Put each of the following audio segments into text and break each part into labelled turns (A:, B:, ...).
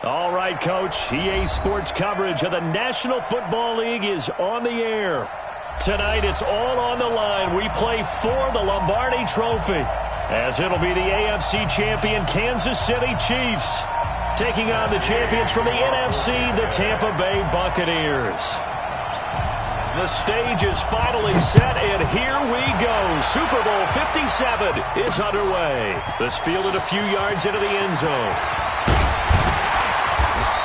A: All right, Coach. EA Sports coverage of the National Football League is on the air. Tonight, it's all on the line. We play for the Lombardi Trophy, as it'll be the AFC champion Kansas City Chiefs taking on the champions from the NFC, the Tampa Bay Buccaneers. The stage is finally set, and here we go. Super Bowl 57 is underway. This fielded a few yards into the end zone.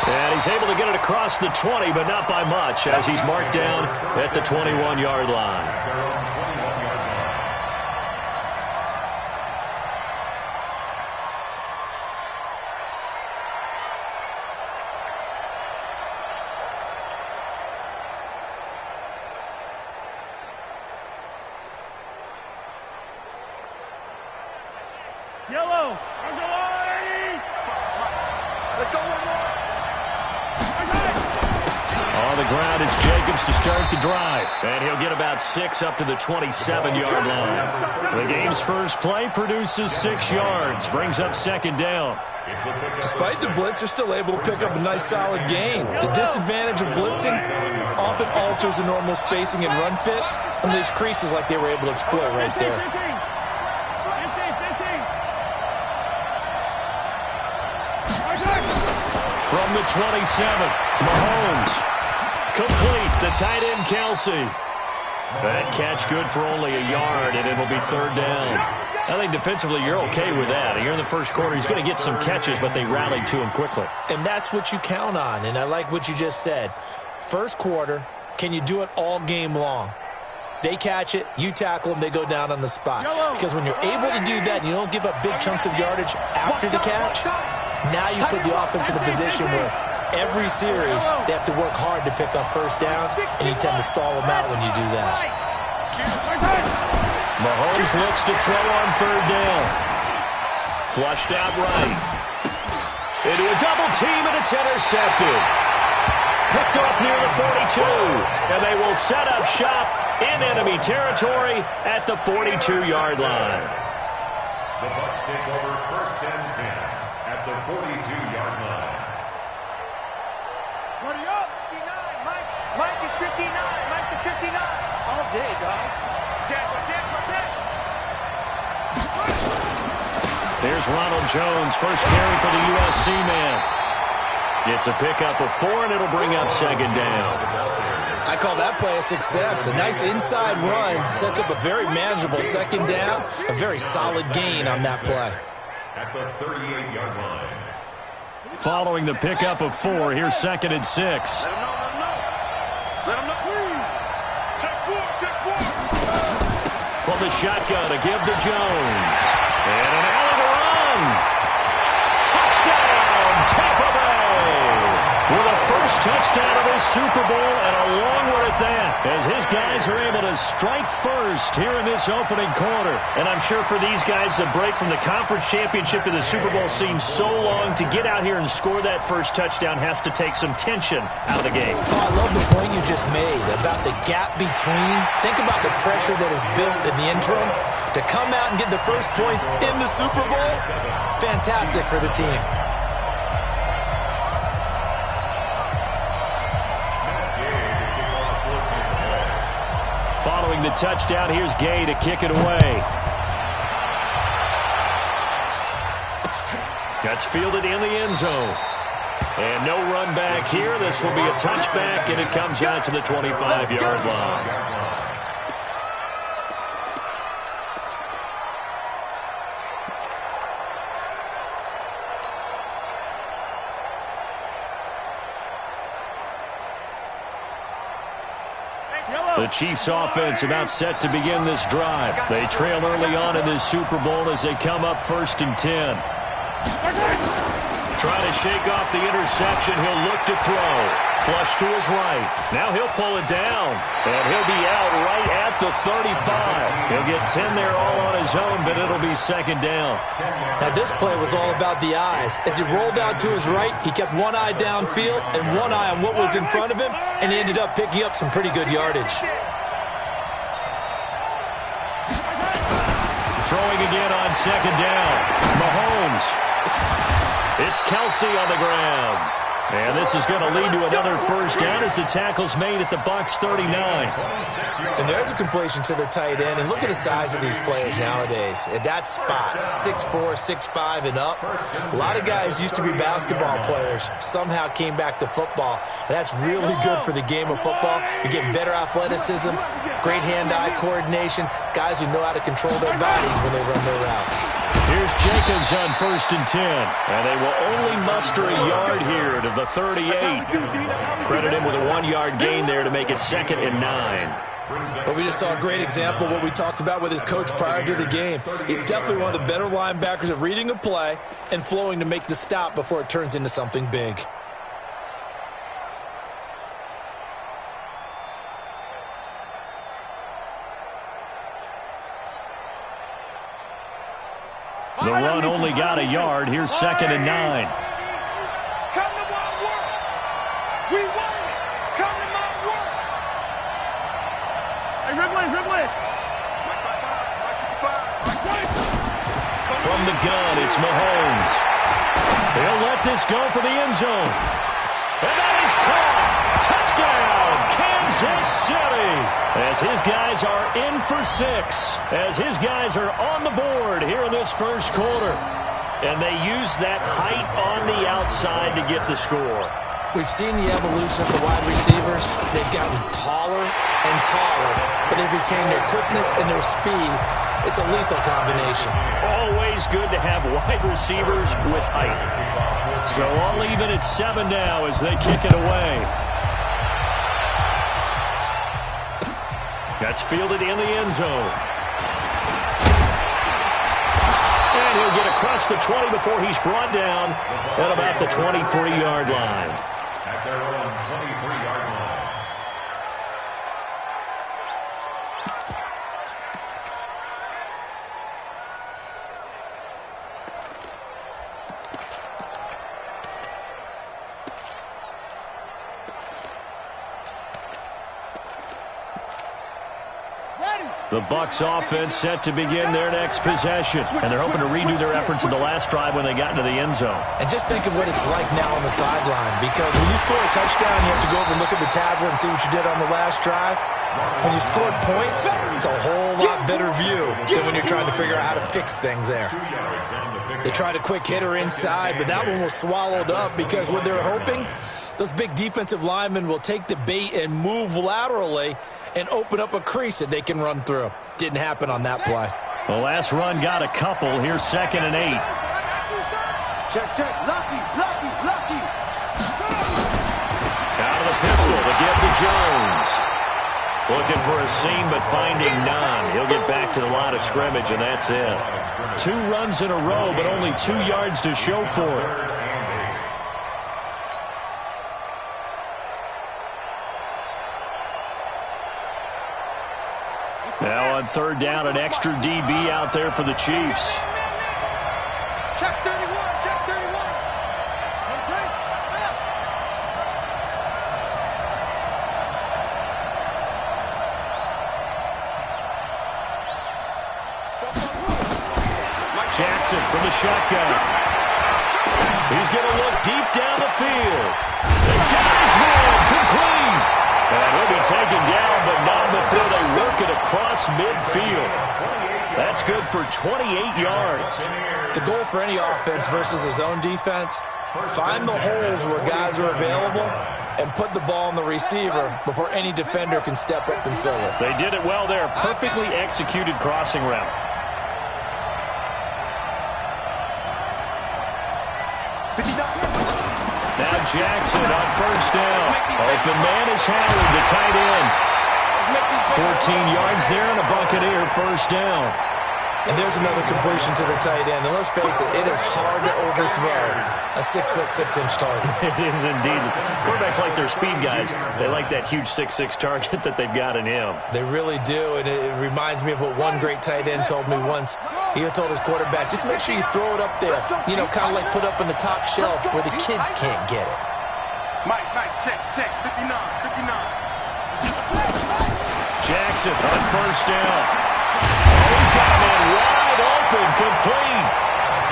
A: And he's able to get it across the 20, but not by much, as he's marked down at the 21-yard line.
B: Yellow. Let's go one more.
A: On the ground, it's Jacobs to start the drive. And he'll get about 6 up to the 27-yard line. The game's first play produces 6 yards, brings up second down.
C: Despite the blitz, they're still able to pick up a nice solid gain. The disadvantage of blitzing often alters the normal spacing and run fits, and leaves creases like they were able to exploit right there.
A: From the 27, Mahomes. Complete, the tight end, Kelsey. That catch good for only a yard, and it'll be third down. I think defensively you're okay with that. Here in the first quarter, he's going to get some catches, but they rallied to him quickly.
C: And that's what you count on, and I like what you just said. First quarter, can you do it all game long? They catch it, you tackle them, they go down on the spot. Because when you're able to do that and you don't give up big chunks of yardage after the catch, now you put the offense in a position where every series they have to work hard to pick up first down, and you tend to stall them out when you do that.
A: Mahomes looks to throw on third down. Flushed out right. Into a double team, and it's intercepted. Picked off near the 42, and they will set up shop in enemy territory at the 42-yard line.
D: The Bucs take over first and 10 at the 42-yard line.
B: What are you up? 59. Mike is 59. Mike is 59. All day, dog. Check.
A: Here's Ronald Jones, first carry for the USC man. It's a pickup of 4, and it'll bring up second down.
C: I call that play a success. A nice inside run sets up a very manageable second down. A very solid gain on that play.
D: At the 38-yard line.
A: Following the pickup of 4, here's second and 6.
B: Let him know. Check 4.
A: From the shotgun to give to Jones. And an alley to run. Touchdown, Tampa Bay. With a first touchdown of this Super Bowl, and a long one at that, as his guys are able to strike first here in this opening quarter. And I'm sure for these guys, the break from the conference championship to the Super Bowl seems so long. To get out here and score that first touchdown has to take some tension out of the game.
C: Oh, I love the point you just made about the gap between. Think about the pressure that is built in the interim. To come out and get the first points in the Super Bowl, fantastic for the team.
A: Following the touchdown, here's Gay to kick it away. That's fielded in the end zone. And no run back here. This will be a touchback, and it comes out to the 25-yard line. The Chiefs offense about set to begin this drive. They trail early on in this Super Bowl as they come up first and 10. Trying to shake off the interception. He'll look to throw. Flush to his right. Now he'll pull it down. And he'll be out right at the 35. He'll get 10 there all on his own, but it'll be second down.
C: Now this play was all about the eyes. As he rolled out to his right, he kept one eye downfield and one eye on what was in front of him, and he ended up picking up some pretty good yardage.
A: Throwing again on second down. Mahomes. It's Kelsey on the ground. And this is going to lead to another first down as the tackle's made at the Bucs 39.
C: And there's a completion to the tight end. And look at the size of these players nowadays. At that spot, 6'4", 6'5", and up. A lot of guys used to be basketball players, somehow came back to football. And that's really good for the game of football. You're getting better athleticism, great hand-eye coordination, guys who know how to control their bodies when they run their routes.
A: Here's Jacobs on 1st and 10. And they will only muster a yard here to the 38. Credit him with a 1-yard gain there to make it 2nd and 9.
C: Well, we just saw a great example of what we talked about with his coach prior to the game. He's definitely one of the better linebackers at reading a play and flowing to make the stop before it turns into something big.
A: The run only got a yard. Here's 2nd and 9.
B: Come to my work. We won it. Come to my work. Hey, Ridley.
A: From the gun, it's Mahomes. He'll let this go for the end zone. And that is caught. Touchdown, Kansas City. As his guys are in for 6. As his guys are on the board here in this first quarter. And they use that height on the outside to get the score.
C: We've seen the evolution of the wide receivers. They've gotten taller and taller, but they've retained their quickness and their speed. It's a lethal combination.
A: Always good to have wide receivers with height. So all even at 7 now as they kick it away. That's fielded in the end zone. And he'll get across the 20 before he's brought down at about the 23-yard line.
D: At their own 23-yard line.
A: The Bucs offense set to begin their next possession. And they're hoping to redo their efforts in the last drive when they got into the end zone.
C: And just think of what it's like now on the sideline. Because when you score a touchdown, you have to go over and look at the tablet and see what you did on the last drive. When you scored points, it's a whole lot better view than when you're trying to figure out how to fix things there. They tried a quick hitter inside, but that one was swallowed up because what they're hoping, those big defensive linemen will take the bait and move laterally and open up a crease that they can run through. Didn't happen on that play.
A: The last run got a couple. Here's 2nd and 8.
B: Check. Lucky.
A: Out of the pistol to give to Jones. Looking for a seam, but finding none. He'll get back to the line of scrimmage, and that's it. 2 runs in a row, but only 2 yards to show for it. Now on 3rd down, an extra DB out there for the Chiefs.
B: Check 31.
A: Jackson from the shotgun. He's going to look deep down the field. They got his man complete. And he'll be taken down, but not before they work it across midfield. That's good for 28 yards.
C: The goal for any offense versus his own defense, find the holes where guys are available and put the ball on the receiver before any defender can step up and fill it.
A: They did it well there. Perfectly executed crossing route. Now Jackson on 1st down. Open man is Howard, the tight end. 14 yards there and a Buccaneer 1st down.
C: And there's another completion to the tight end. And let's face it, it is hard to overthrow a 6'6" target.
A: It is indeed. Quarterbacks like their speed guys. They like that huge 6'6" target that they've got in him.
C: They really do, and it reminds me of what one great tight end told me once. He told his quarterback, just make sure you throw it up there, you know, kind of like put up on the top shelf where the kids can't get it.
B: Mike, check. 59.
A: Jackson on 1st down. Oh, he's got a man wide open, complete.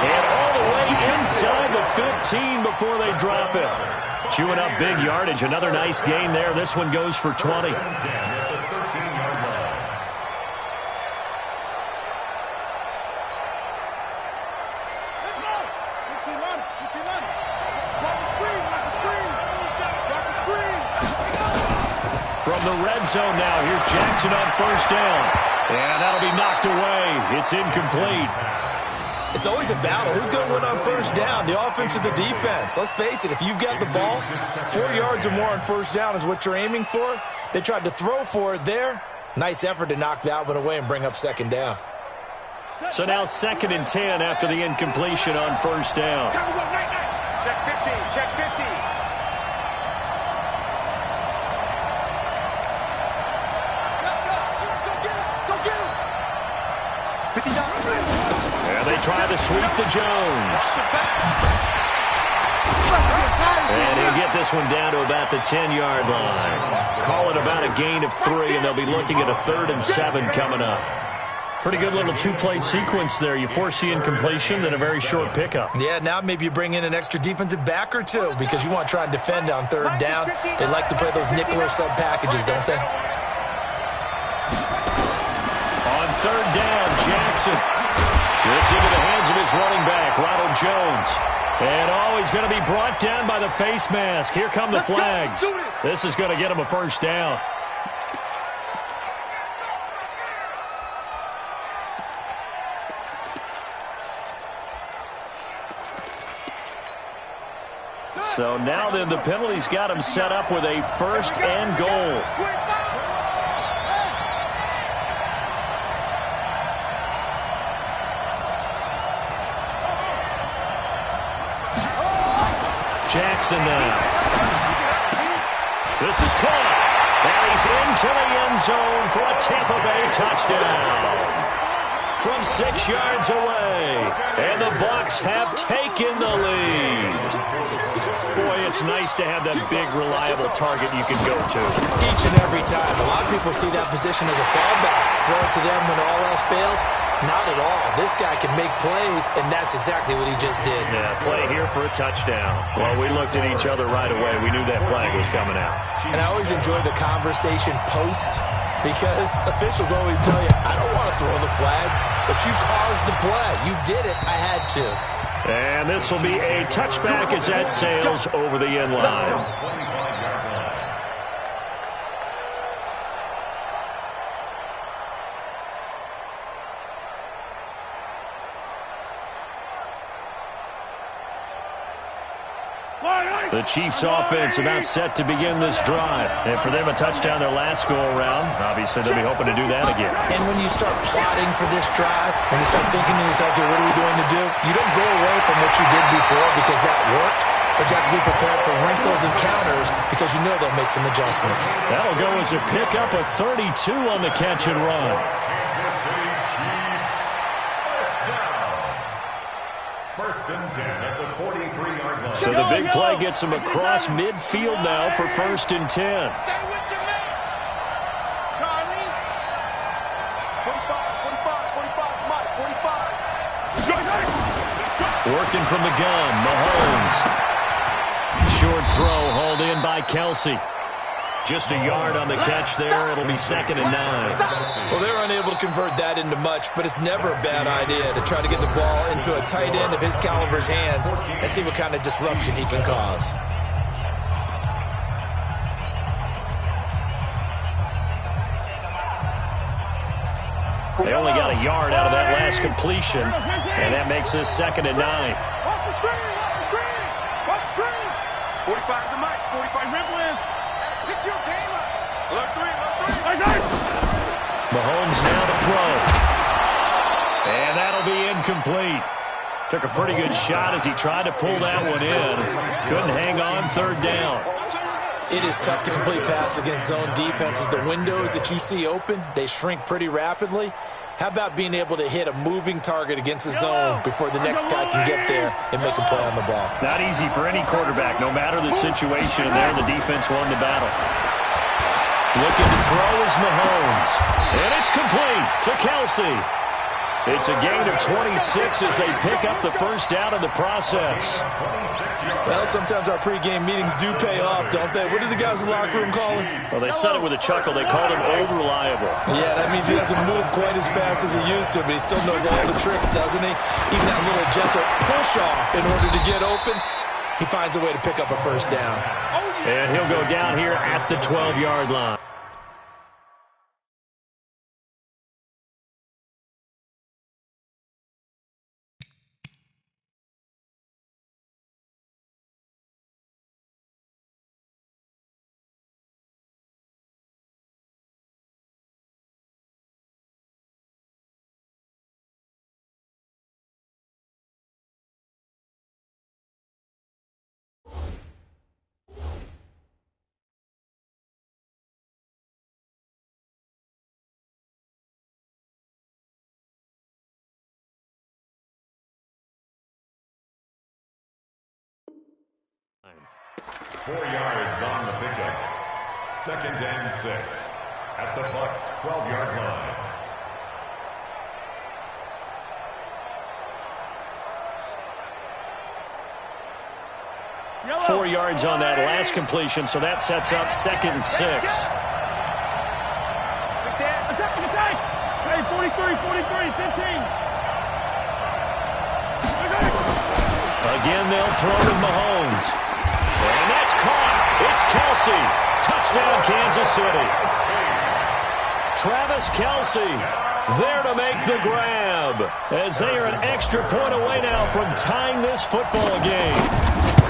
A: And all the way inside the 15 before they drop it. Chewing up big yardage. Another nice gain there. This one goes for 20. From the red zone now, here's Jackson on first down. And that'll be knocked away. It's incomplete.
C: It's always a battle. Who's going to win on first down, the offense or the defense? Let's face it, if you've got the ball, 4 yards or more on first down is what you're aiming for. They tried to throw for it there. Nice effort to knock that one away and bring up second down.
A: So now 2nd and 10 after the incompletion on first down.
B: Check 50, check 50.
A: And they try to sweep to Jones. And he'll get this one down to about the 10-yard line. Call it about a gain of 3, and they'll be looking at a 3rd and 7 coming up. Pretty good little two-play sequence there. You force the incompletion, then a very short pickup.
C: Yeah, now maybe you bring in an extra defensive back or two because you want to try and defend on 3rd down. They like to play those nickel or sub packages, don't they?
A: On 3rd down, Jackson. This into the hands of his running back, Ronald Jones. And he's going to be brought down by the face mask. Here come the flags. This is going to get him a first down. So now then the penalty's got him set up with a 1st and goal. Jackson now. This is caught. And he's into the end zone for a Tampa Bay touchdown. From 6 yards away. And the Bucs have taken the lead. Boy, it's nice to have that big, reliable target you can go to.
C: Each and every time. A lot of people see that position as a fallback. Throw it to them when all else fails. Not at all. This guy can make plays, and that's exactly what he just did.
A: Yeah, play here for a touchdown. Well, we looked at each other right away. We knew that flag was coming out.
C: And I always enjoy the conversation post because officials always tell you, I don't want to throw the flag, but you caused the play. You did it. I had to.
A: And this will be a touchback as that sails over the end line. The Chiefs offense about set to begin this drive. And for them, a touchdown their last go-around. Obviously, they'll be hoping to do that again.
C: And when you start plotting for this drive, when you start thinking to yourself, okay, what are we going to do? You don't go away from what you did before because that worked. But you have to be prepared for wrinkles and counters because you know they'll make some adjustments.
A: That'll go as a pickup of 32 on the catch and run.
D: First and 10 at the 43-yard line.
A: So the big play gets him across midfield now for 1st and 10.
B: Stay with your man. Charlie. 45, Mike, 45.
A: Working from the gun, Mahomes. Short throw hauled in by Kelsey. Just a yard on the catch there. It'll be 2nd and 9.
C: Well, they're unable to convert that into much, but it's never a bad idea to try to get the ball into a tight end of his caliber's hands and see what kind of disruption he can cause.
A: They only got a yard out of that last completion, and that makes this 2nd and 9.
B: Watch the screen, watch the screen. Watch the screen. 45 to Mike, 45 Ripley. Pick your game up. Alert 3.
A: Mahomes now to throw. And that'll be incomplete. Took a pretty good shot as he tried to pull that one in. Couldn't hang on 3rd down.
C: It is tough to complete passes against zone defenses. The windows that you see open, they shrink pretty rapidly. How about being able to hit a moving target against a zone before the next guy can get there and make a play on the ball?
A: Not easy for any quarterback, no matter the situation. And there, the defense won the battle. Looking to throw is Mahomes. And it's complete to Kelsey. It's a gain of 26 as they pick up the first down in the process.
C: Well, sometimes our pregame meetings do pay off, don't they? What do the guys in the locker room call him?
A: Well, they said it with a chuckle. They called him old reliable.
C: Yeah, that means he doesn't move quite as fast as he used to, but he still knows all the tricks, doesn't he? Even that little gentle push-off in order to get open, he finds a way to pick up a first down.
A: And he'll go down here at the 12-yard line.
D: .4 yards on the pickup. 2nd and 6 at the Bucs 12-yard line.
A: Yellow. 4 yards on that last completion, so that sets up 2nd and 6.
B: Attack! Hey, 43, 15.
A: Again, they'll throw to Mahomes. And that's caught. It's Kelsey. Touchdown, Kansas City. Travis Kelsey there to make the grab, as they are an extra point away now from tying this football game.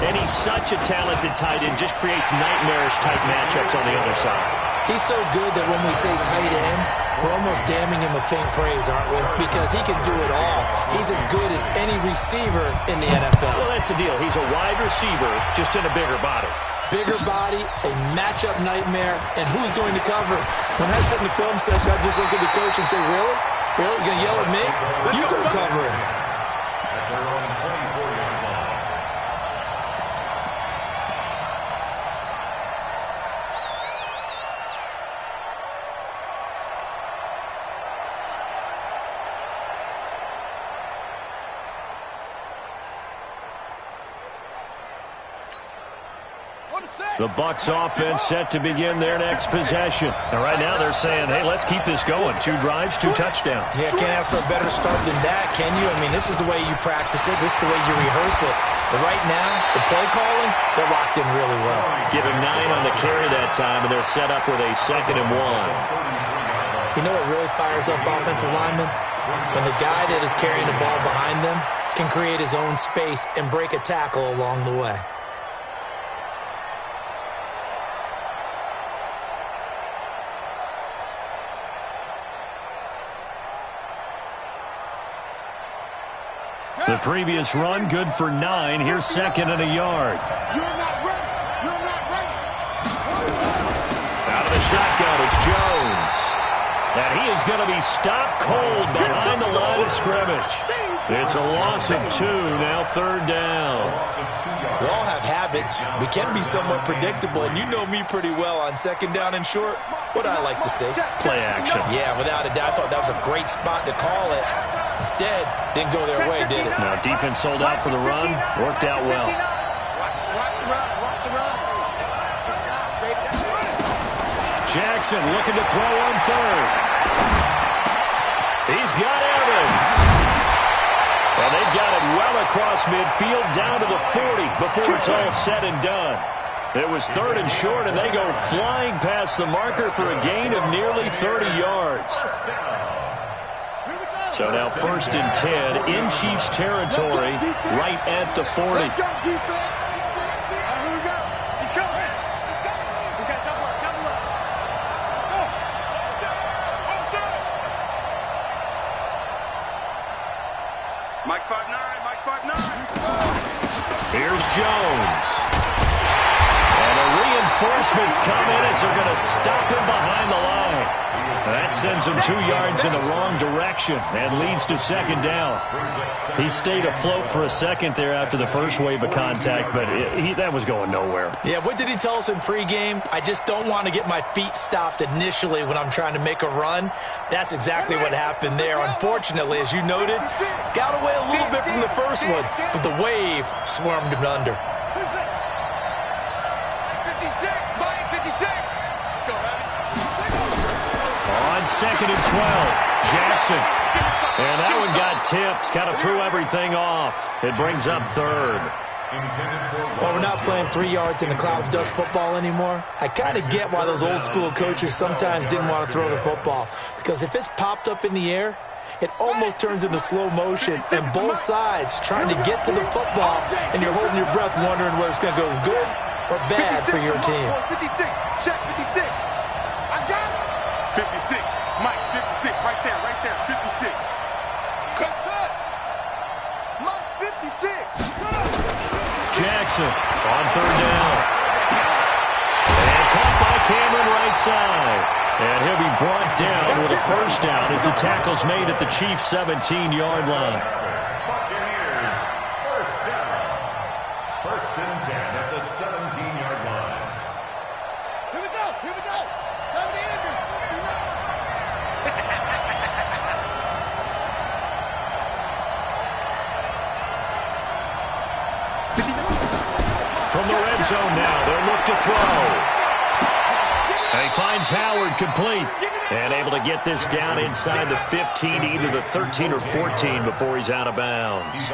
A: And he's such a talented tight end, just creates nightmarish-type matchups on the other side.
C: He's so good that when we say tight end, we're almost damning him with faint praise, aren't we? Because he can do it all. He's as good as any receiver in the NFL.
A: Well, that's the deal. He's a wide receiver, just in a bigger body.
C: Bigger body, a matchup nightmare, and who's going to cover? When I sit in the film session, I just look at the coach and say, really? Really? You're going to yell at me? You go cover him.
D: At their own 24-yard line.
A: The Bucs offense set to begin their next possession. And right now they're saying, hey, let's keep this going. 2 drives, 2 touchdowns.
C: Yeah, can't ask for a better start than that, can you? I mean, this is the way you practice it. This is the way you rehearse it. But right now, the play calling, they're locked in really well.
A: Give him 9 on the carry that time, and they're set up with a 2nd and 1.
C: You know what really fires up offensive linemen? When the guy that is carrying the ball behind them can create his own space and break a tackle along the way.
A: The previous run, good for 9. Here's 2nd and a yard.
B: You're not ready. You're not ready.
A: Out of the shotgun, it's Jones. And he is going to be stopped cold behind the line of scrimmage. It's a loss of 2, now 3rd down.
C: We all have habits. We can be somewhat predictable, and you know me pretty well on 2nd down and short. What I like to say?
A: Play action.
C: Yeah, without a doubt, I thought that was a great spot to call it. Instead, didn't go their way, did it?
A: Now, defense sold out for the run. Worked out well.
B: Watch the run. Watch the run.
A: Jackson looking to throw on 3rd. He's got Evans. Well, they've got it well across midfield down to the 40 before it's all said and done. It was 3rd and short, and they go flying past the marker for a gain of nearly 30 yards. So now 1st and 10 in Chiefs territory, right at the 40.
B: Let's go, defense. Here we go. He's coming. We got double up. Go. Mike 5'9", Mike 5'9".
A: Here's Jones. And a reinforcements come in as they're going to stop him behind the line. That sends him 2 yards in the wrong direction and leads to second down. He stayed afloat for a second there after the first wave of contact, but that was going nowhere.
C: Yeah, what did he tell us in pregame? I just don't want to get my feet stopped initially when I'm trying to make a run. That's exactly what happened there. Unfortunately, as you noted, got away a little bit from the first one, but the wave swarmed him under.
B: 56, Mike, 56. Let's go, Abby.
A: On second and 12, Jackson. And that one got tipped, kind of threw everything off. It brings up third.
C: Well, we're not playing 3 yards in a cloud of dust football anymore. I kind of get why those old school coaches sometimes didn't want to throw the football. Because if it's popped up in the air, it almost turns into slow motion, and both sides trying to get to the football, and you're holding your breath wondering whether it's going to go good or bad for your team.
B: 56, check 56. I got it. 56, Mike, 56, right there, 56. Cut. Mike, 56.
A: Jackson on third down. And caught by Cameron right side. And he'll be brought down with a first down as the tackle's made at the Chiefs' 17-yard line.
D: Buccaneers, first down. First and 10 at the 17-yard line.
B: Here we go. Time to Andrew.
A: From the red zone now, they'll look to throw. And he finds Howard complete and able to get this down inside the 15, either the 13 or 14 before he's out of bounds.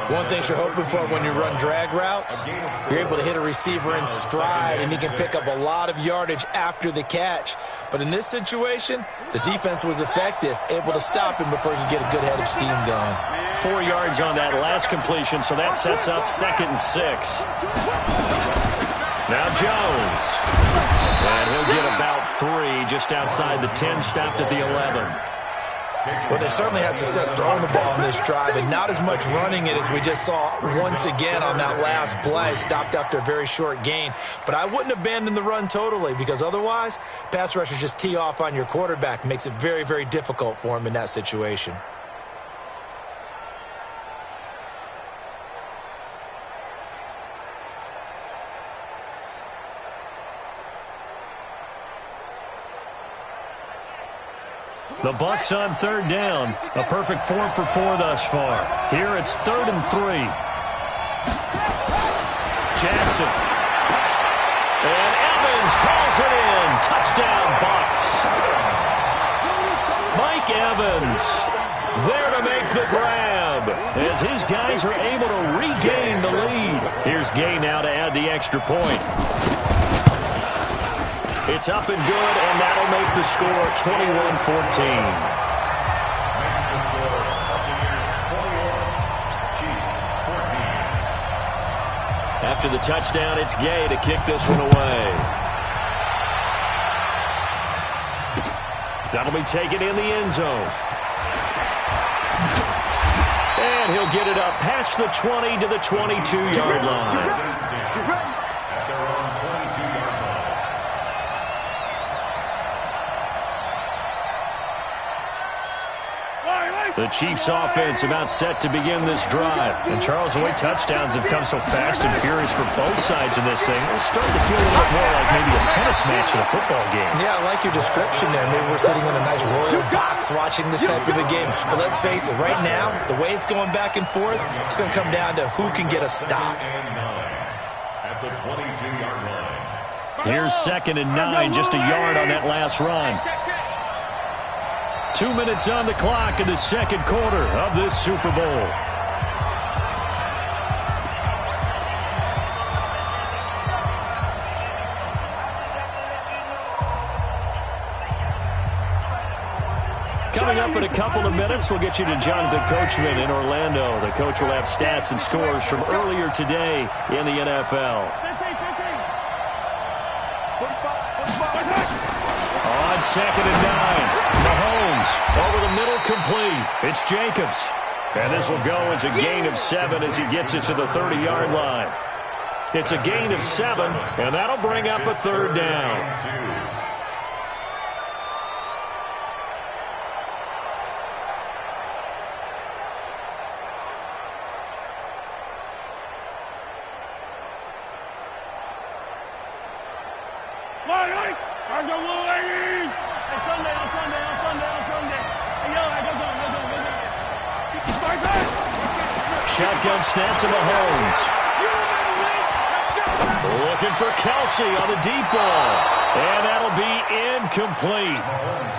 C: One thing you're hoping for when you run drag routes, you're able to hit a receiver in stride, and he can pick up a lot of yardage after the catch. But in this situation, the defense was effective, able to stop him before he could get a good head of steam going.
A: 4 yards on that last completion, so that sets up 2nd and 6. Now Jones. And he'll get about 3 just outside the 10, stopped at the 11.
C: Well, they certainly had success throwing the ball in this drive, and not as much running it as we just saw once again on that last play, stopped after a very short gain. But I wouldn't abandon the run totally, because otherwise, pass rushers just tee off on your quarterback. Makes it very, very difficult for him in that situation.
A: The Bucs on third down. A perfect 4 for 4 thus far. Here it's 3rd and 3. Jackson. And Evans calls it in. Touchdown, Bucs. Mike Evans there to make the grab as his guys are able to regain the lead. Here's Gay now to add the extra point. It's up and good, and that'll make the score 21-14. After the touchdown, it's Gay to kick this one away. That'll be taken in the end zone. And he'll get it up past the 20 to the 22-yard line. The Chiefs offense about set to begin this drive. And Charles, the way touchdowns have come so fast and furious for both sides in this thing, it's starting to feel a little bit more like maybe a tennis match in a football game.
C: Yeah, I like your description there. Maybe we're sitting in a nice royal box watching this type of a game. But let's face it, right now, the way it's going back and forth, it's going to come down to who can get a stop.
D: At the 22-yard line.
A: Here's 2nd and 9, just a yard on that last run. 2 minutes on the clock in the second quarter of this Super Bowl. Coming up in a couple of minutes, we'll get you to Jonathan Coachman in Orlando. The coach will have stats and scores from earlier today in the NFL. On 2nd and 9. Mahomes over the middle, complete. It's Jacobs. And this will go as a gain of 7 as he gets it to the 30-yard line. It's a gain of 7, and that'll bring up a third down. Shotgun snap to Mahomes. Looking for Kelsey on the deep ball. And that'll be incomplete.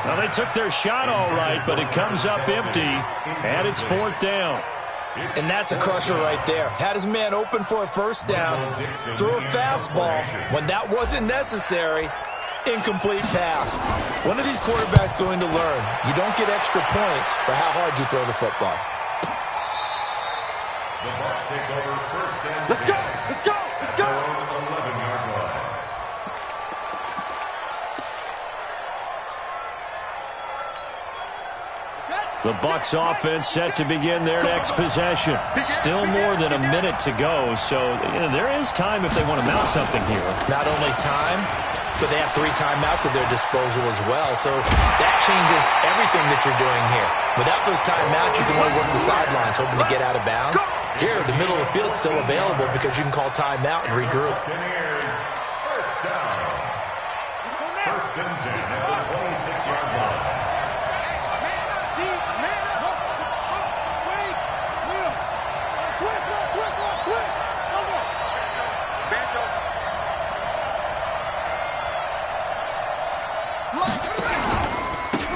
A: Now, they took their shot all right, but it comes up empty, and it's 4th down.
C: And that's a crusher right there. Had his man open for a first down, threw a fastball when that wasn't necessary. Incomplete pass. One of these quarterbacks going to learn. You don't get extra points for how hard you throw the football.
D: The Bucs take over first and 10.
B: Let's go! Let's go! Let's go!
D: 11-yard line.
A: The Bucs offense set to begin their next possession. Still more than a minute to go, so there is time if they want to mount something here.
C: Not only time, but they have 3 timeouts at their disposal as well, so that changes everything that you're doing here. Without those timeouts, you can only work the sidelines, hoping to get out of bounds. Here, the middle of the field is still available because you can call timeout and regroup.
D: First down. First and 10 at the 26-yard line.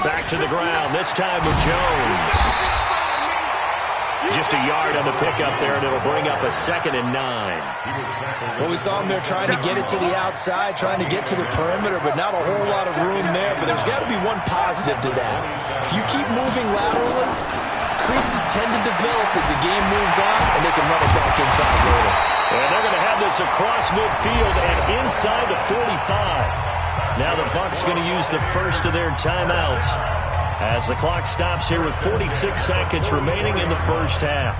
A: Back to the ground, this time with Jones. Just a yard on the pickup there, and it'll bring up a 2nd and 9.
C: Well, we saw him there trying to get it to the outside, trying to get to the perimeter, but not a whole lot of room there. But there's got to be one positive to that. If you keep moving laterally, creases tend to develop as the game moves on, and they can run it back inside later.
A: And they're going to have this across midfield and inside the 45. Now the Bucs going to use the first of their timeouts as the clock stops here with 46 seconds remaining in the first half.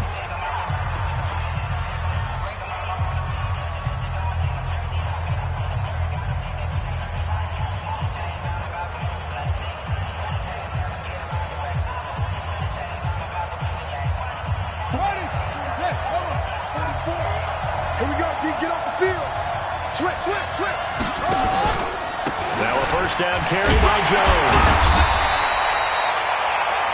B: Here we go, G. Get off the field. Switch.
A: Now a first down carry by Jones.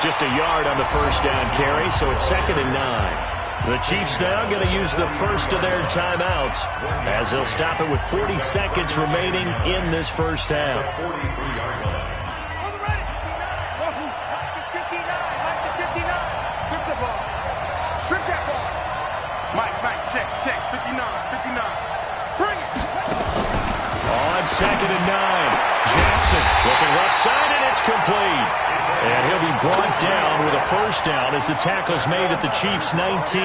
A: Just a yard on the first down carry, so it's 2nd and 9. The Chiefs now going to use the first of their timeouts as they'll stop it with 40 seconds remaining in this first half.
B: Strip that ball. Mike, check. 59. Bring it.
A: On 2nd and 9. Jackson looking left side, and it's complete. And he'll be brought down with a first down as the tackle's made at the Chiefs' 19.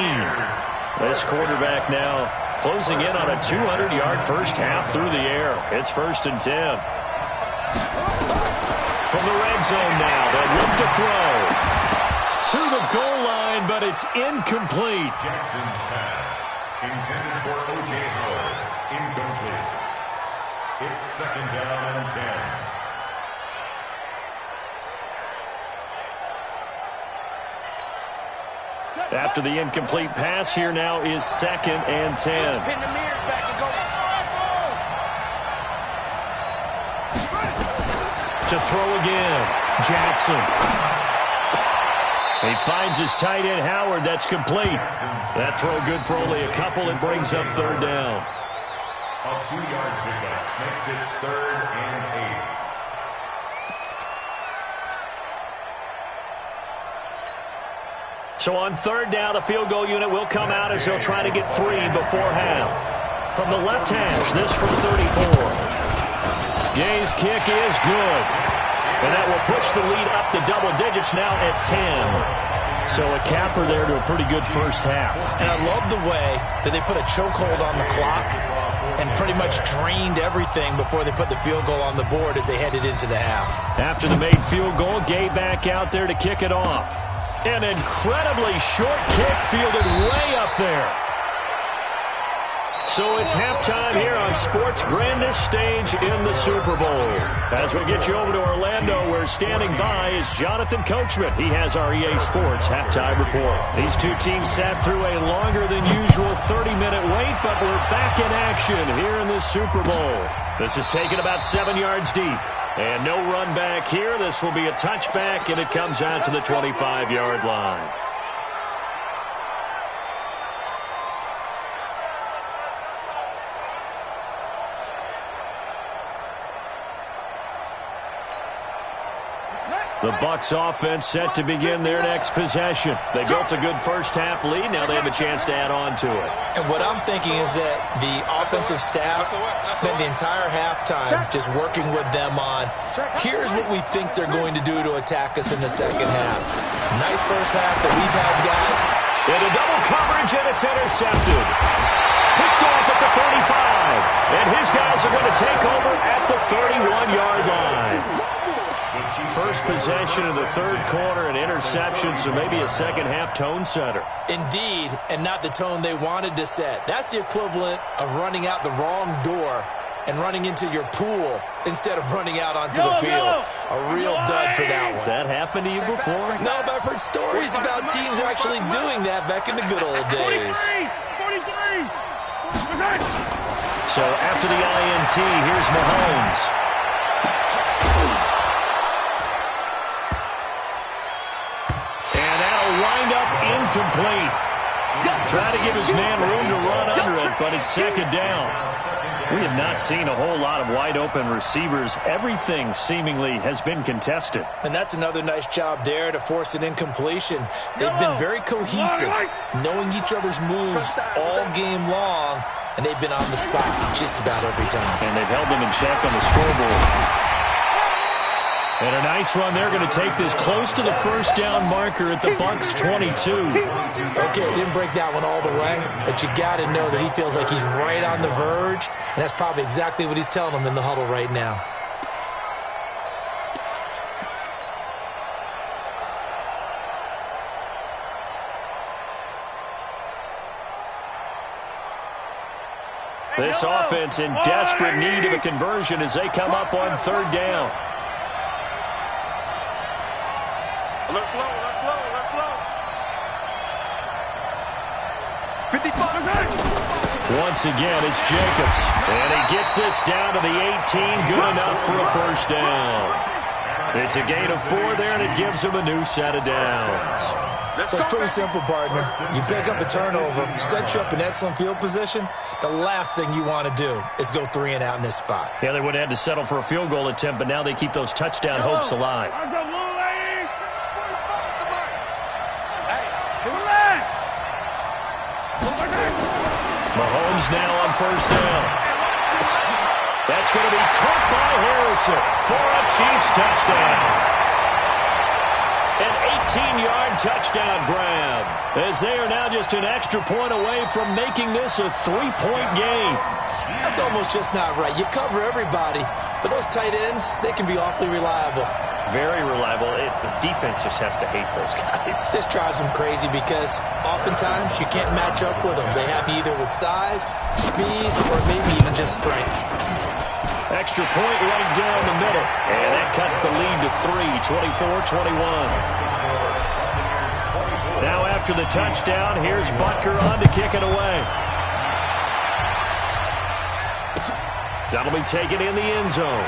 A: This quarterback now closing in on a 200-yard first half through the air. It's 1st and 10. From the red zone now, they'll look to throw. To the goal line, but it's incomplete.
D: Jackson's pass, intended for O.J. Howard, incomplete. It's 2nd down and 10.
A: After the incomplete pass, here now is 2nd and 10. To throw again, Jackson. He finds his tight end, Howard. That's complete. That throw good for only a couple. It brings up 3rd down.
D: A 2-yard pickup makes it 3rd and 8.
A: So on 3rd down, the field goal unit will come out as they'll try to get 3 before half. From the left hash, this from 34. Gay's kick is good. And that will push the lead up to double digits now at 10. So a capper there to a pretty good first half.
C: And I love the way that they put a chokehold on the clock and pretty much drained everything before they put the field goal on the board as they headed into the half.
A: After the made field goal, Gay back out there to kick it off. An incredibly short kick fielded way up there. So it's halftime here on sports' grandest stage in the Super Bowl. As we get you over to Orlando, where standing by is Jonathan Coachman. He has our EA Sports halftime report. These two teams sat through a longer than usual 30-minute wait, but we're back in action here in the Super Bowl. This is taken about 7 yards deep. And no run back here. This will be a touchback, and it comes out to the 25-yard line. The Bucs offense set to begin their next possession. They built a good first-half lead. Now they have a chance to add on to it.
C: And what I'm thinking is that the offensive staff spent the entire halftime just working with them on, here's what we think they're going to do to attack us in the second half. Nice first half that we've had, guys.
A: Into double coverage, and it's intercepted. Picked off at the 35. And his guys are going to take over at the 31-yard line. First possession of the third quarter, an interception, so maybe a second-half tone setter.
C: Indeed, and not the tone they wanted to set. That's the equivalent of running out the wrong door and running into your pool instead of running out onto the field. A real dud for that one.
A: Has that happened to you before?
C: No, but I've heard stories about teams actually doing that back in the good old days.
B: 43!
A: So after the INT, here's Mahomes. Wind up incomplete. Trying to give his man room to run under it, but it's second down. We have not seen a whole lot of wide-open receivers. Everything seemingly has been contested.
C: And that's another nice job there to force an incompletion. They've been very cohesive, knowing each other's moves all game long, and they've been on the spot just about every time.
A: And they've held them in check on the scoreboard. And a nice run. They're going to take this close to the first down marker at the Bucs 22.
C: Okay, didn't break that one all the way, but you got to know that he feels like he's right on the verge, and that's probably exactly what he's telling them in the huddle right now.
A: This offense in desperate need of a conversion as they come up on third down.
B: Alert flow, alert flow, alert flow. 55.
A: Once again, it's Jacobs. And he gets this down to the 18. Good enough for a first down. It's a gain of 4 there, and it gives him a new set of downs.
C: So it's pretty simple, partner. You pick up a turnover, set you up in excellent field position. The last thing you want to do is go 3 and out in this spot.
A: Yeah, they would have had to settle for a field goal attempt, but now they keep those touchdown hopes alive. Mahomes now on first down. That's going to be caught by Harrison for a Chiefs touchdown. An 18-yard touchdown grab, as they are now just an extra point away from making this a 3-point game.
C: That's almost just not right. You cover everybody, but those tight ends, they can be awfully reliable.
A: Very reliable. The defense just has to hate those guys.
C: This drives them crazy because oftentimes you can't match up with them. They have you either with size, speed, or maybe even just strength.
A: Extra point right down the middle. And that cuts the lead to 3, 24-21. Now after the touchdown, here's Butker on to kick it away. That'll be taken in the end zone.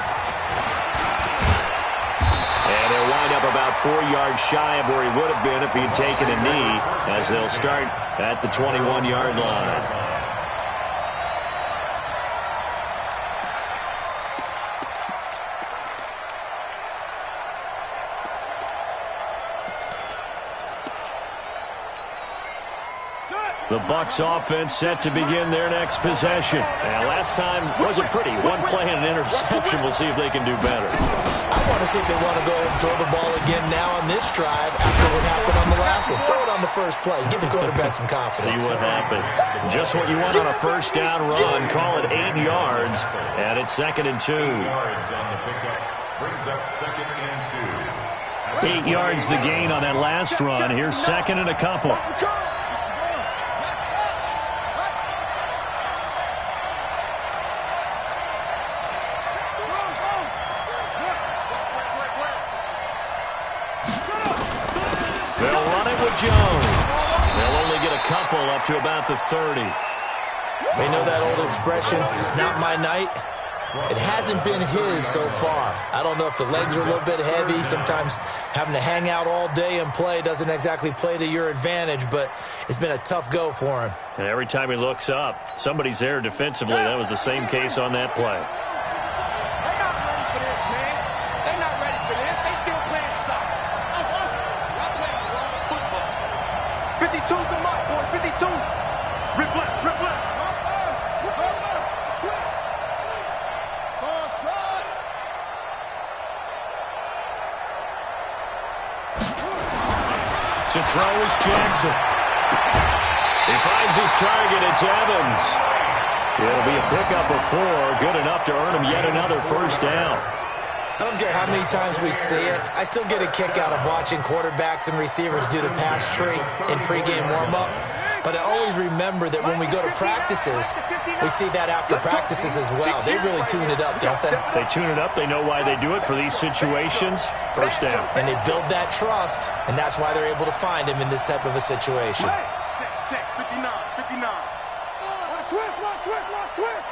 A: And he'll wind up about 4 yards shy of where he would have been if he had taken a knee, as they'll start at the 21-yard line. The Bucs offense set to begin their next possession. And last time wasn't pretty. One play and an interception. We'll see if they can do better.
C: I want to see if they want to go ahead and throw the ball again now on this drive after what happened on the last one. Throw it on the first play. Give the quarterback some confidence.
A: See what happens. Just what you want on a first down run. Call it 8 yards. And it's 2nd and 2.
D: 8 yards on the pickup. Brings up 2nd and 2.
A: 8 yards the gain on that last run. Here's 2nd and a couple. with Jones. They'll only get a couple up to about the 30.
C: We know that old expression, it's not my night. It hasn't been his so far. I don't know if the legs are a little bit heavy. Sometimes having to hang out all day and play doesn't exactly play to your advantage, but it's been a tough go for him.
A: And every time he looks up, somebody's there defensively. That was the same case on that play.
B: They're not ready for this, man. They're not ready for this. They still playing soccer. Y'all playing wrong football. 52's the mark, boys. 52. Rip left, rip left.
A: To throw is Jackson. He finds his target. It's Evans. It'll be a pickup of 4. Good enough to earn him yet another first down.
C: I don't care how many times we see it. I still get a kick out of watching quarterbacks and receivers do the pass tree in pregame warm-up. But I always remember that when we go to practices, we see that after practices as well. They really tune it up, don't they?
A: They tune it up. They know why they do it for these situations. First down.
C: And they build that trust, and that's why they're able to find him in this type of a situation.
B: Check, 59, 59. Watch switch, watch switch, watch switch.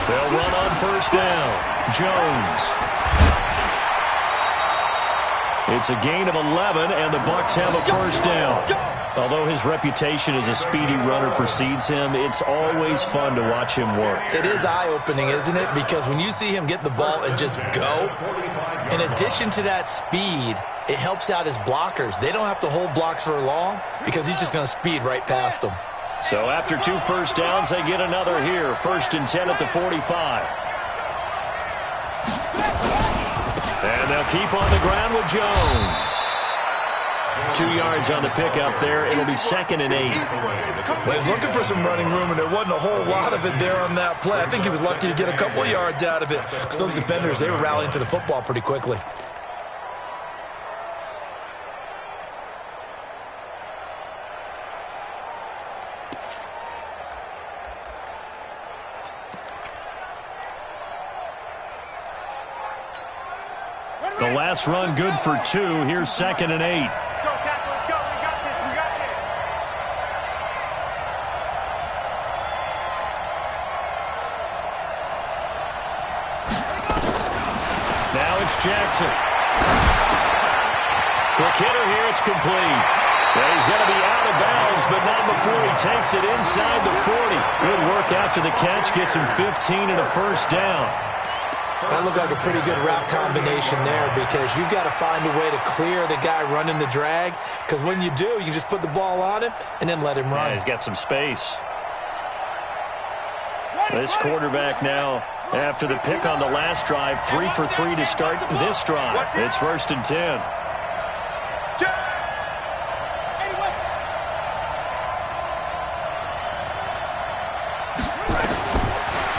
A: They'll run on first down. Jones. It's a gain of 11, and the Bucs have a first down. Although his reputation as a speedy runner precedes him, it's always fun to watch him work.
C: It is eye-opening, isn't it? Because when you see him get the ball and just go, in addition to that speed, it helps out his blockers. They don't have to hold blocks for long because he's just going to speed right past them.
A: So after 2 first downs, they get another here. 1st and 10 at the 45. And they'll keep on the ground with Jones. 2 yards on the pickup there. It'll be 2nd and 8.
C: Well, he was looking for some running room, and there wasn't a whole lot of it there on that play. I think he was lucky to get a couple of yards out of it because those defenders, they were rallying to the football pretty quickly.
A: The last run good for 2. Here's 2nd and 8.
B: Let's go, Tackle. Let's go. We got this. We got this.
A: Now it's Jackson. Quick hitter here. It's complete. Well, he's going to be out of bounds, but not before he takes it inside the 40. Good work after the catch. Gets him 15 and a first down.
C: That looked like a pretty good route combination there because you've got to find a way to clear the guy running the drag because when you do, you just put the ball on him and then let him run.
A: Yeah, he's got some space. This quarterback now, after the pick on the last drive, 3 for 3 to start this drive. It's 1st and 10.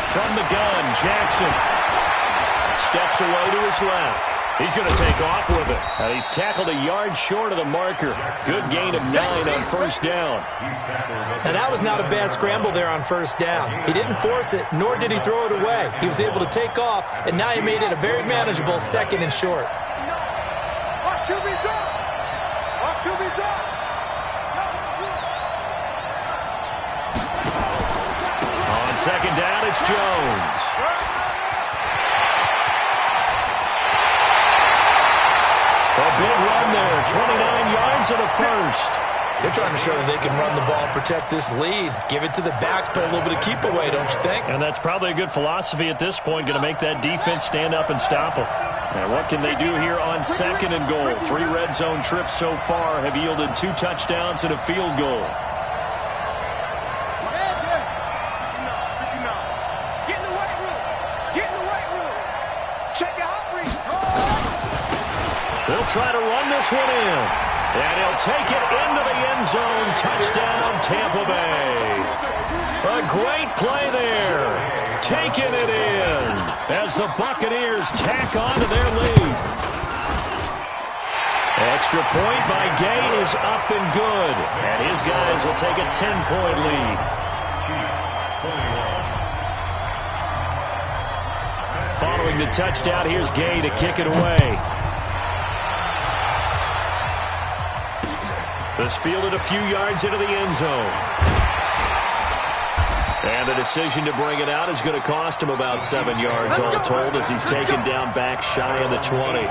A: From the gun, Jackson steps away to his left. He's going to take off with it. And he's tackled a yard short of the marker. Good gain of 9 on first down.
C: And that was not a bad scramble there on first down. He didn't force it, nor did he throw it away. He was able to take off, and now he made it a very manageable 2nd and short.
B: Watch QB's up. Watch QB's up.
A: On 2nd down, it's Jones. A big run there, 29 yards and a first.
C: They're trying to show that they can run the ball and protect this lead. Give it to the backs, put a little bit of keep away, don't you think?
A: And that's probably a good philosophy at this point, going to make that defense stand up and stop them. And what can they do here on 2nd and goal? 3 red zone trips so far have yielded 2 touchdowns and a field goal.
B: Get in the weight room. Get in the weight room. Check your heart rate.
A: They'll try to run this one in. And he'll take it into the end zone. Touchdown, Tampa Bay. A great play there. Taking it in as the Buccaneers tack on to their lead. Extra point by Gay is up and good. And his guys will take a 10-point lead. Following the touchdown, here's Gay to kick it away. This fielded a few yards into the end zone. And the decision to bring it out is going to cost him about 7 yards all told as he's taken down back shy of the 20.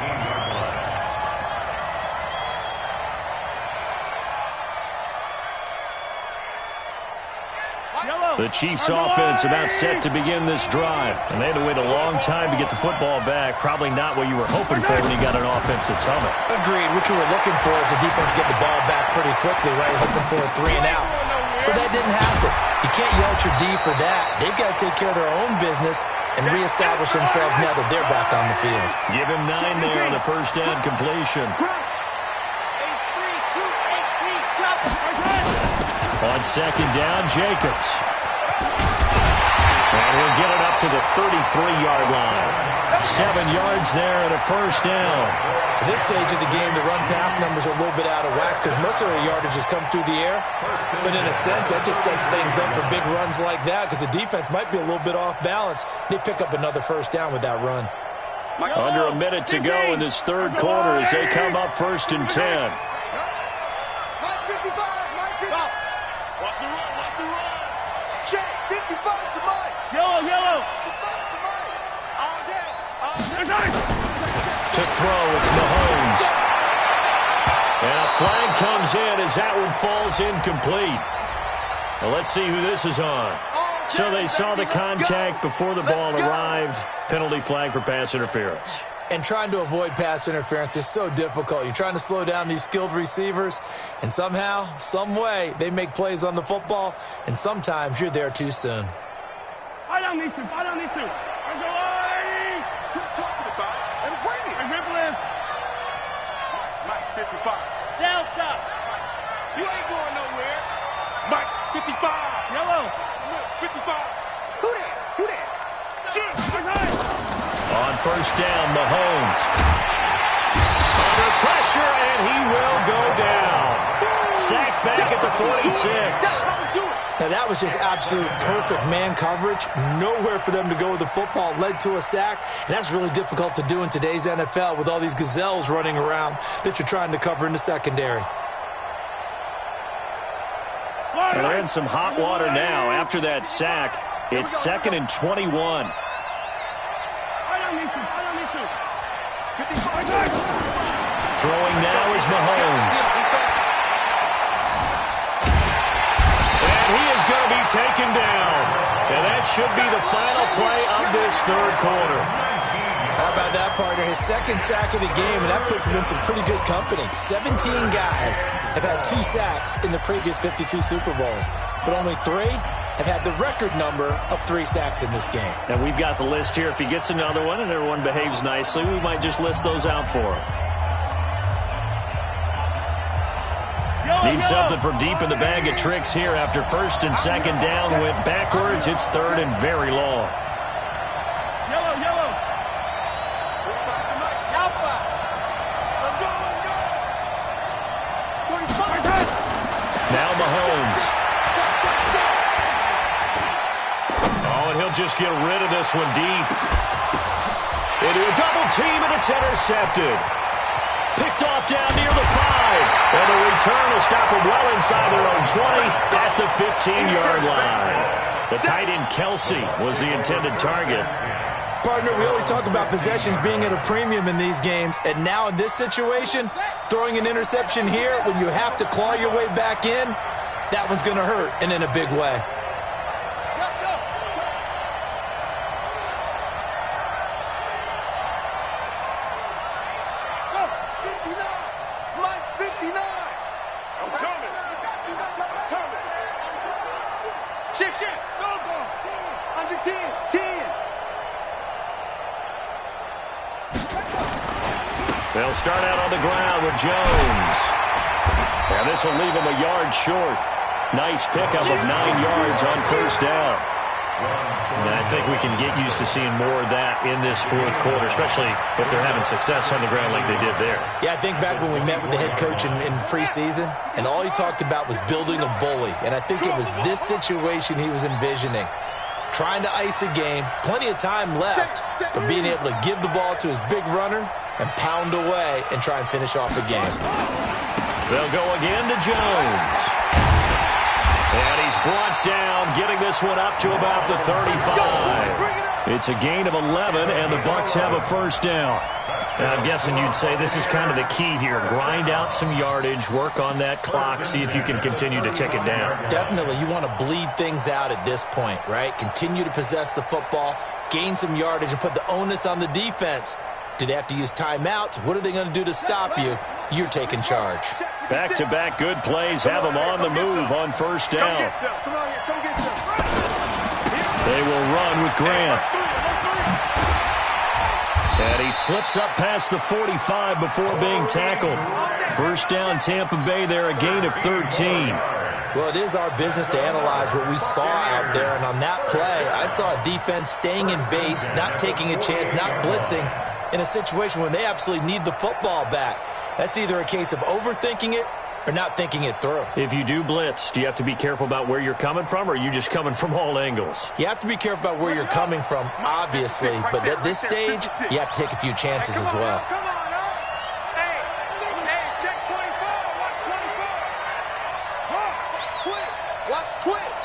A: The Chiefs offense about set to begin this drive. And they had to wait a long time to get the football back. Probably not what you were hoping for when you got an offense that's humming.
C: Agreed. What you were looking for is the defense get the ball back pretty quickly, right? Hoping for a 3 and out. So that didn't happen. You can't yell at your D for that. They've got to take care of their own business and reestablish themselves now that they're back on the field.
A: Give him 9 there on the first down completion. On second down, Jacobs. And we'll get it up to the 33-yard line. 7 yards there and a first down.
C: At this stage of the game, the run-pass numbers are a little bit out of whack because most of the yardage has come through the air. But in a sense, that just sets things up for big runs like that because the defense might be a little bit off balance. They pick up another first down with that run.
A: Under a minute to go in this third quarter as they come up first and 10. To throw, it's Mahomes. And a flag comes in as that one falls incomplete. Well, let's see who this is on. So they saw the contact before the ball arrived. Penalty flag for pass interference.
C: And trying to avoid pass interference is so difficult. You're trying to slow down these skilled receivers, and somehow, some way, they make plays on the football, and sometimes you're there too soon.
E: I don't need to.
B: Mike 55. Delta. You ain't going nowhere. Mike 55.
E: Yellow.
B: 55. Who that? Shoot.
A: On first down, Mahomes. Under pressure, and he will go down. Sacked back at the 46.
C: Now, that was just absolute perfect man coverage. Nowhere for them to go with the football. Led to a sack, and that's really difficult to do in today's NFL with all these gazelles running around that you're trying to cover in the secondary.
A: They're in some hot water now. After that sack, it's 2nd and 21. Throwing now is Mahomes. He is going to be taken down. And that should be the final play of this third quarter.
C: How about that, partner? His second sack of the game, and that puts him in some pretty good company. 17 guys have had 2 sacks in the previous 52 Super Bowls, but only 3 have had the record number of 3 sacks in this game.
A: And we've got the list here. If he gets another one and everyone behaves nicely, we might just list those out for him. Need something from deep in the bag of tricks here after first and second down went backwards. It's 3rd and very long.
E: Yellow.
A: Now Mahomes. Oh, and he'll just get rid of this one deep. Into a double team, and it's intercepted. Picked off down near the 5. And the return will stop them well inside their own 20 at the 15-yard line. The tight end Kelsey was the intended target.
C: Partner, we always talk about possessions being at a premium in these games, and now in this situation, throwing an interception here when you have to claw your way back in, that one's going to hurt, and in a big way.
A: They'll start out on the ground with Jones. And this will leave him a yard short. Nice pickup of 9 yards on first down. And I think we can get used to seeing more of that in this fourth quarter, especially if they're having success on the ground like they did there.
C: Yeah, I think back when we met with the head coach in preseason, and all he talked about was building a bully. And I think it was this situation he was envisioning. Trying to ice a game, plenty of time left, but being able to give the ball to his big runner and pound away and try and finish off a game.
A: They'll go again to Jones. And he's brought down, getting this one up to about the 35. It's a gain of 11, and the Bucs have a first down. Now, I'm guessing you'd say this is kind of the key here. Grind out some yardage, work on that clock, see if you can continue to tick it down.
C: Definitely. You want to bleed things out at this point, right? Continue to possess the football, gain some yardage, and put the onus on the defense. Do they have to use timeouts? What are they going to do to stop you? You're taking charge.
A: Back-to-back good plays have them on the move on first down. They will run with Grant. And he slips up past the 45 before being tackled. First down, Tampa Bay there, a gain of 13.
C: Well, it is our business to analyze what we saw out there. And on that play, I saw a defense staying in base, not taking a chance, not blitzing, in a situation when they absolutely need the football back. That's either a case of overthinking it or not thinking it through.
A: If you do blitz, do you have to be careful about where you're coming from, or are you just coming from all angles?
C: You have to be careful about where you're coming from, obviously, but at this stage, you have to take a few chances as well.
B: Come on, hey, check 24. Watch 24. Watch twitch.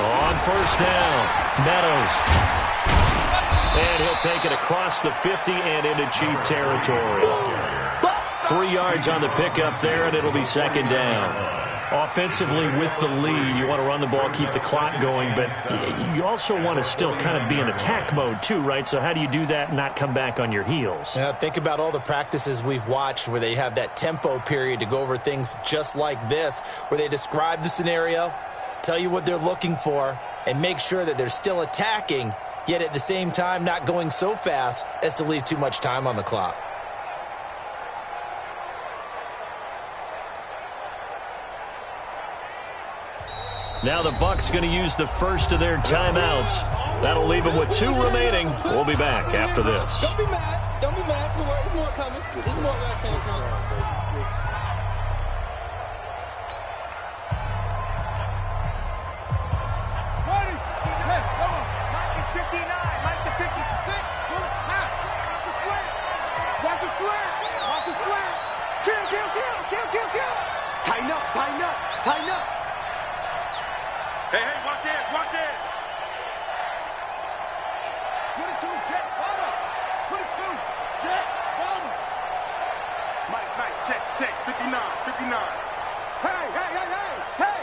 A: On first down, Meadows. And he'll take it across the 50 and into Chief territory. 3 yards on the pickup there, and it'll be second down. Offensively, with the lead, you want to run the ball, keep the clock going, but you also want to still kind of be in attack mode too, right? So how do you do that and not come back on your heels?
C: Think about all the practices we've watched where they have that tempo period to go over things just like this, where they describe the scenario, tell you what they're looking for, and make sure that they're still attacking, yet at the same time not going so fast as to leave too much time on the clock.
A: Now the Bucs going to use the first of their timeouts. That'll leave them with 2 remaining. We'll be back after this.
B: Don't be mad. Don't be mad. There's more coming. There's more where it came from. Ready? Hey, come on. Mike is 59. Mike is 56. Watch the slant. Watch the slant. Watch the slant. Kill. Tighten up. Hey, watch it. 22, Jet, follow. 22, Jet, follow. Mike, check. 59. Hey.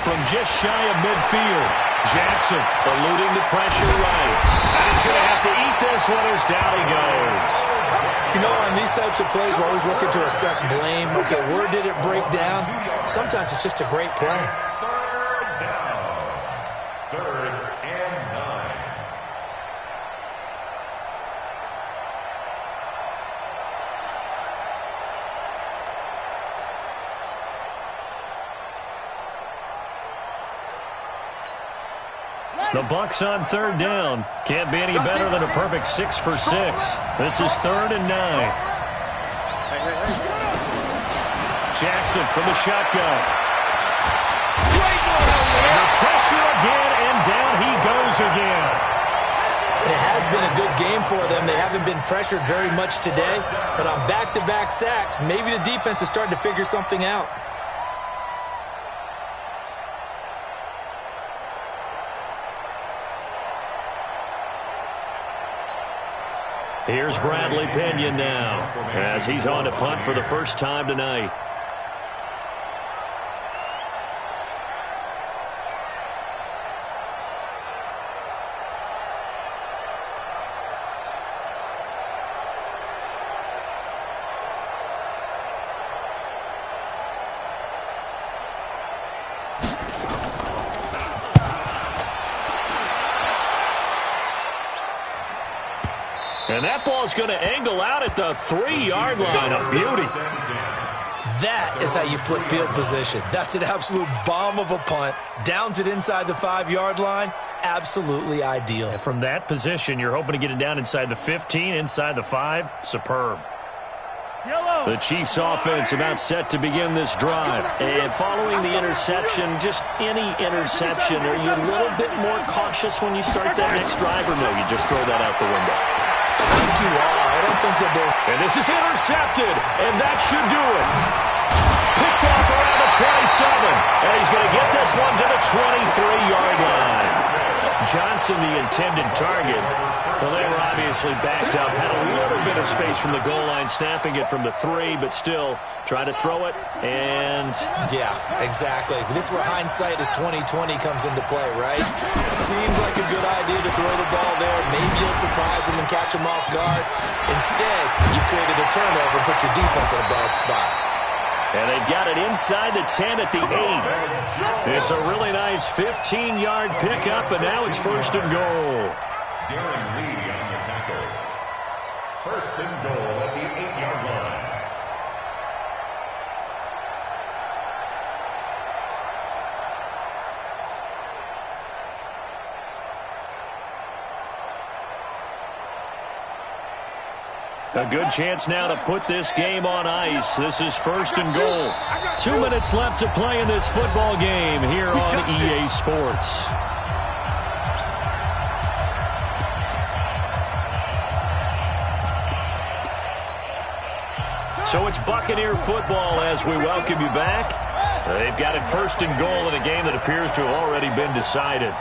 A: From just shy of midfield, Jackson eluding the pressure right. And he's going to have to eat this one as down he goes.
C: You know, on these types of plays, we're always looking to assess blame. Okay, where did it break down? Sometimes it's just a great play.
D: Third down. 3rd and 9.
A: The Bucs on 3rd down. Can't be any better than a perfect 6 for 6. This is 3rd and 9. Jackson from the shotgun. Under pressure again, and down he goes again.
C: It has been a good game for them. They haven't been pressured very much today, but on back-to-back sacks, maybe the defense is starting to figure something out.
A: Here's Bradley Pinion now, as he's on to punt for the first time tonight. And that ball's going to angle out at the 3-yard line. A beauty.
C: That is how you flip field position. That's an absolute bomb of a punt. Downs it inside the 5-yard line. Absolutely ideal.
A: And from that position, you're hoping to get it down inside the 15, inside the 5. Superb.
E: Yellow.
A: The Chiefs offense about set to begin this drive. And following the interception, just any interception, are you a little bit more cautious when you start that next drive, or no, you just throw that out the window?
C: I think you are. I don't think that there's...
A: And this is intercepted, and that should do it. Picked off around the 27, and he's going to get this one to the 23-yard line. Johnson, the intended target. Well, they were obviously backed up, had a little bit of space from the goal line, snapping it from the 3, but still try to throw it, and...
C: Yeah, exactly. This is where hindsight is 20/20 comes into play, right? Seems like a good idea to throw the ball there. Maybe you'll surprise him and catch him off guard. Instead, you created a turnover and put your defense in a bad spot.
A: And they've got it inside the 10 at the 8. It's a really nice 15-yard pickup, and now it's first and goal.
D: Darren Lee on the tackle. First and goal at the 8-yard line.
A: A good chance now to put this game on ice. This is first and goal. 2 minutes left to play in this football game here on EA Sports. So it's Buccaneer football as we welcome you back. They've got it first and goal in a game that appears to have already been decided.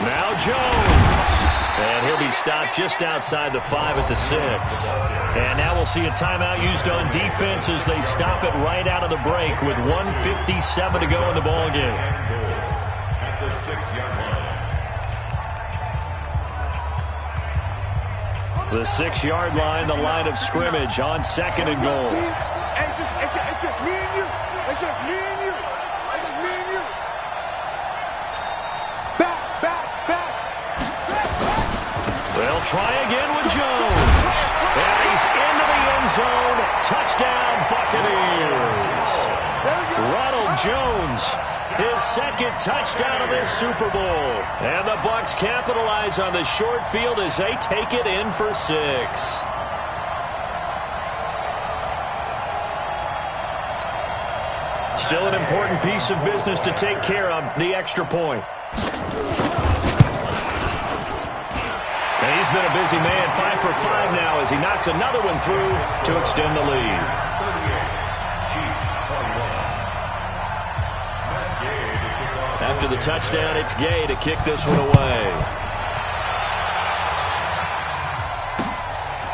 A: Now Jones. And he'll be stopped just outside the 5 at the 6. And now we'll see a timeout used on defense as they stop it right out of the break with 1:57 to go in the ballgame.
D: At the 6-yard line.
A: The 6-yard line, the line of scrimmage on second and goal.
B: It's just me and you. It's just me and you. It's just me and you. Back.
A: They'll try again with Jones. And he's into the end zone. Touchdown, Buccaneers. Ronald Jones, his second touchdown of this Super Bowl. And the Bucs capitalize on the short field as they take it in for 6. Still an important piece of business to take care of, the extra point. And he's been a busy man, 5 for 5 now as he knocks another one through to extend the lead. After the touchdown, it's Gay to kick this one away.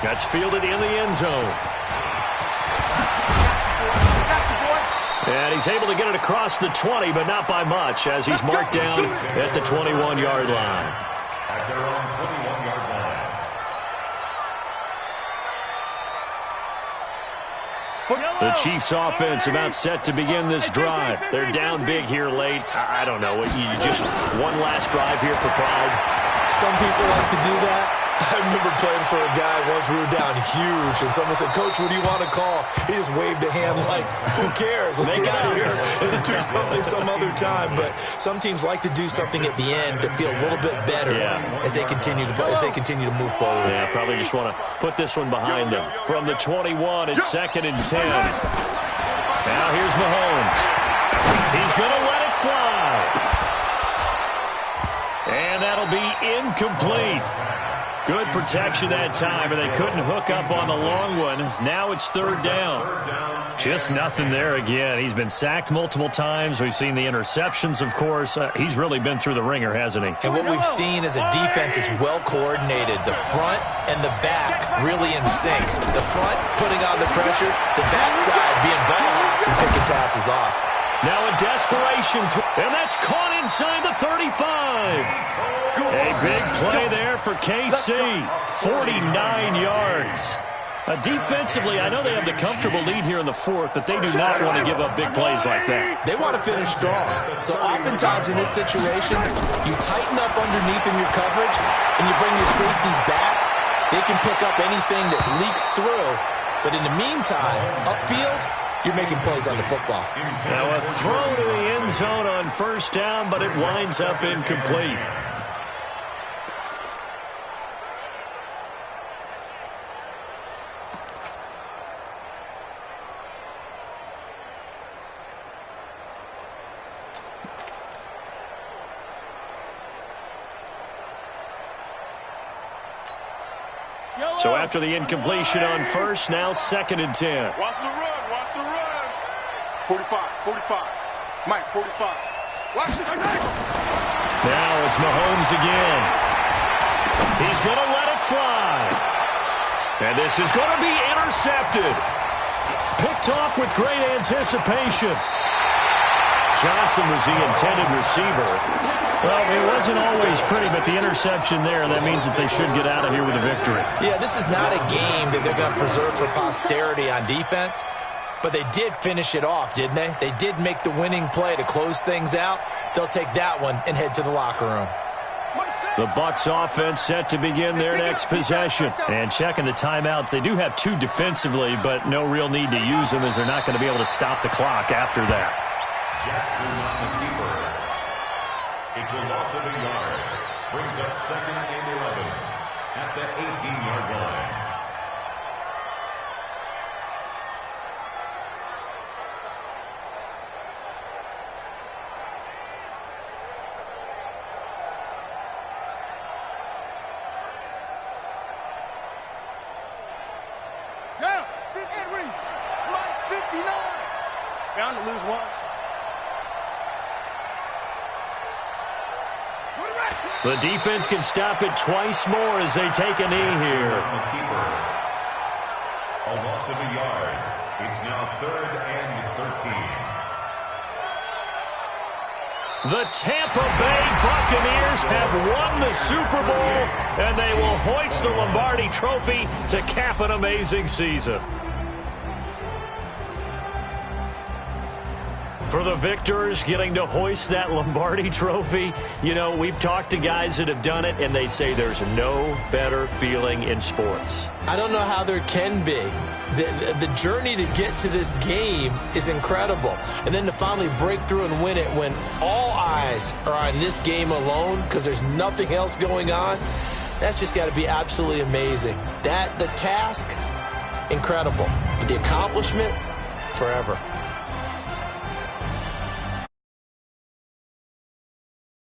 A: That's fielded in the end zone. And he's able to get it across the 20, but not by much, as he's marked down at the 21-yard line.
D: At their own 21-yard line.
A: The Chiefs' offense about set to begin this drive. They're down big here late. I don't know. You just one last drive here for pride.
C: Some people like to do that. I remember playing for a guy once. We were down huge, and someone said, "Coach, what do you want to call?" He just waved a hand like, "Who cares? Let's get out of here and do something some other time." But some teams like to do something at the end to feel a little bit better as they continue to move forward.
A: Yeah, probably just want to put this one behind them. From the 21, it's second and 10. Now here's Mahomes. He's going to let it fly. And that'll be incomplete. Good protection that time, and they couldn't hook up on the long one. Now it's third down. Just nothing there again. He's been sacked multiple times. We've seen the interceptions, of course. He's really been through the ringer, hasn't he?
C: And what we've seen is a defense is well coordinated. The front and the back really in sync. The front putting on the pressure, the backside being ball hawks and picking passes off.
A: Now a desperation, and that's caught inside the 35. A big play there for KC, 49 yards. Defensively, I know they have the comfortable lead here in the fourth, but they do not want to give up big plays like that.
C: They want to finish strong. So oftentimes in this situation, you tighten up underneath in your coverage, and you bring your safeties back. They can pick up anything that leaks through. But in the meantime, upfield, you're making plays on the football.
A: Now a throw to the end zone on first down, but it winds up incomplete. So after the incompletion on first, now 2nd and 10.
B: Watch the run. Watch the run. 45. 45. Mike, 45. Watch the run.
A: Now it's Mahomes again. He's going to let it fly. And this is going to be intercepted. Picked off with great anticipation. Johnson was the intended receiver. Well, it wasn't always pretty, but the interception there, that means that they should get out of here with a victory.
C: Yeah, this is not a game that they're going to preserve for posterity on defense, but they did finish it off, didn't they? They did make the winning play to close things out. They'll take that one and head to the locker room.
A: The Bucs offense set to begin their next possession. And checking the timeouts, they do have 2 defensively, but no real need to use them as they're not going to be able to stop the clock after that.
D: Jackson on the keeper. It's a loss of a yard. Brings up 2nd and 11 at the 18-yard line.
B: Bound to lose one.
A: The defense can stop it twice more as they take a knee here.
D: A loss of a yard. It's now 3rd and 13.
A: The Tampa Bay Buccaneers have won the Super Bowl, and they will hoist the Lombardi Trophy to cap an amazing season. For the victors, getting to hoist that Lombardi Trophy, you know, we've talked to guys that have done it, and they say there's no better feeling in sports.
C: I don't know how there can be. The journey to get to this game is incredible. And then to finally break through and win it when all eyes are on this game alone because there's nothing else going on, that's just got to be absolutely amazing. The task, incredible. But the accomplishment, forever.